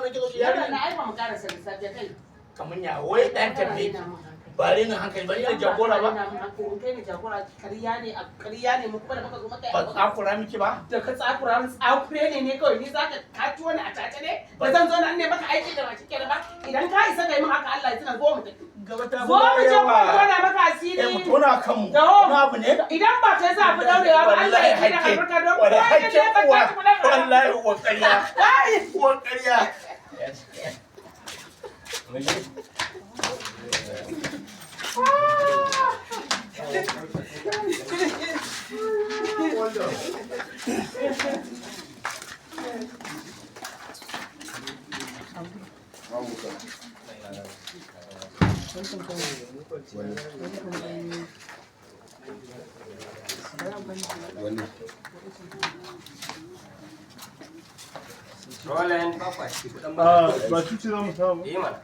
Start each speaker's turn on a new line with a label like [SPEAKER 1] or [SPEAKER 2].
[SPEAKER 1] na kizo yarinya
[SPEAKER 2] na ai ba mu karasa lissafi kai
[SPEAKER 1] kamar ya wai dan tafi ba ni hankali ba ni jagora ba
[SPEAKER 2] kai ne jagora kariya ne mu kuma da muka zo maka
[SPEAKER 1] ba tsakura miki ba
[SPEAKER 2] da ka tsakura mun tsakure ne kawai ni zaka kaci wani a tace ne ba zan zo nan ne maka aiki da baki kenan ba idan ka isa kai mun haka Allah ya tuna zo mu tafi
[SPEAKER 1] gaba ta
[SPEAKER 2] zo mu je mu tona maka asiri
[SPEAKER 1] mu tona kanmu na abu ne
[SPEAKER 2] idan ba kai za ku daurewa ba Allah ya kida albarka don
[SPEAKER 1] wala hakki wallahi wa ƙarya wa ƙarya
[SPEAKER 3] Roland bakwai.
[SPEAKER 4] Ba cuci za mu samu.
[SPEAKER 3] Yi mana.